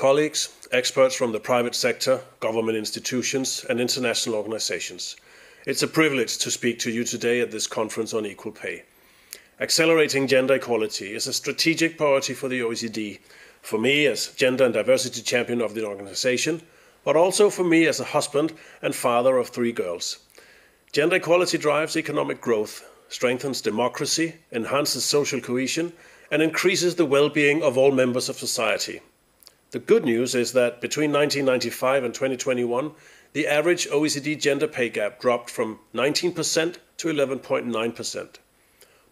Colleagues, experts from the private sector, government institutions and international organizations, it's a privilege to speak to you today at this conference on equal pay. Accelerating gender equality is a strategic priority for the OECD, for me as gender and diversity champion of the organization, but also for me as a husband and father of 3 girls. Gender equality drives economic growth, strengthens democracy, enhances social cohesion, and increases the well-being of all members of society. The good news is that between 1995 and 2021, the average OECD gender pay gap dropped from 19% to 11.9%.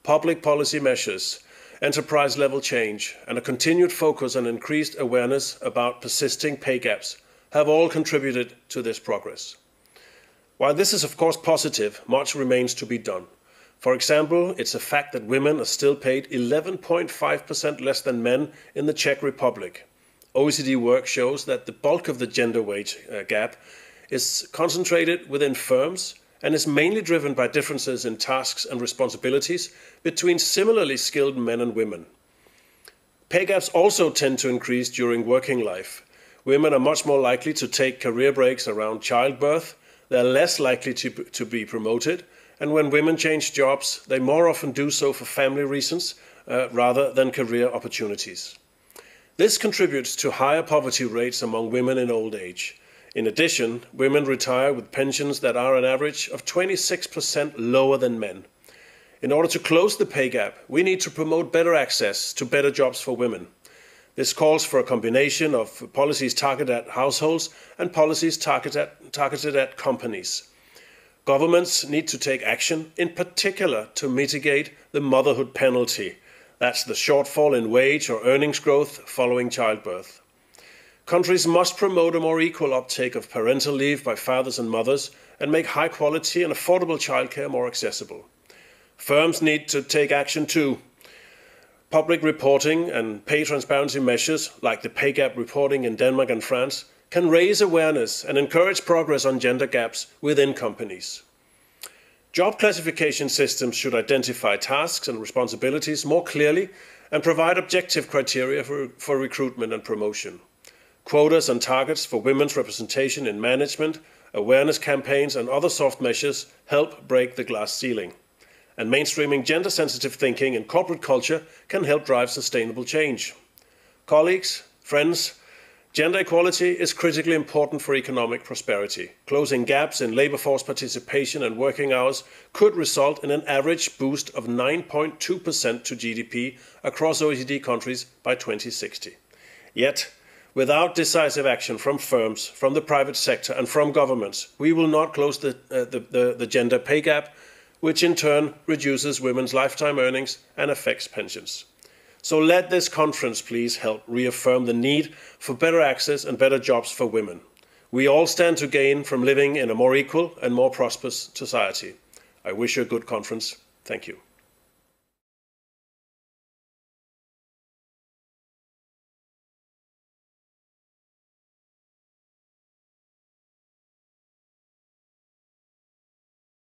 Public policy measures, enterprise-level change, and a continued focus on increased awareness about persisting pay gaps have all contributed to this progress. While this is of course positive, much remains to be done. For example, it's a fact that women are still paid 11.5% less than men in the Czech Republic. OECD work shows that the bulk of the gender wage gap is concentrated within firms and is mainly driven by differences in tasks and responsibilities between similarly skilled men and women. Pay gaps also tend to increase during working life. Women are much more likely to take career breaks around childbirth, they're less likely to be promoted, and when women change jobs, they more often do so for family reasons rather than career opportunities. This contributes to higher poverty rates among women in old age. In addition, women retire with pensions that are an average of 26% lower than men. In order to close the pay gap, we need to promote better access to better jobs for women. This calls for a combination of policies targeted at households and policies targeted at companies. Governments need to take action, in particular to mitigate the motherhood penalty. That's the shortfall in wage or earnings growth following childbirth. Countries must promote a more equal uptake of parental leave by fathers and mothers and make high quality and affordable childcare more accessible. Firms need to take action too. Public reporting and pay transparency measures, like the pay gap reporting in Denmark and France, can raise awareness and encourage progress on gender gaps within companies. Job classification systems should identify tasks and responsibilities more clearly and provide objective criteria for recruitment and promotion. Quotas and targets for women's representation in management, awareness campaigns and other soft measures help break the glass ceiling. And mainstreaming gender-sensitive thinking in corporate culture can help drive sustainable change. Colleagues, friends, gender equality is critically important for economic prosperity. Closing gaps in labour force participation and working hours could result in an average boost of 9.2% to GDP across OECD countries by 2060. Yet, without decisive action from firms, from the private sector and from governments, we will not close the gender pay gap, which in turn reduces women's lifetime earnings and affects pensions. So let this conference please help reaffirm the need for better access and better jobs for women. We all stand to gain from living in a more equal and more prosperous society. I wish you a good conference. Thank you.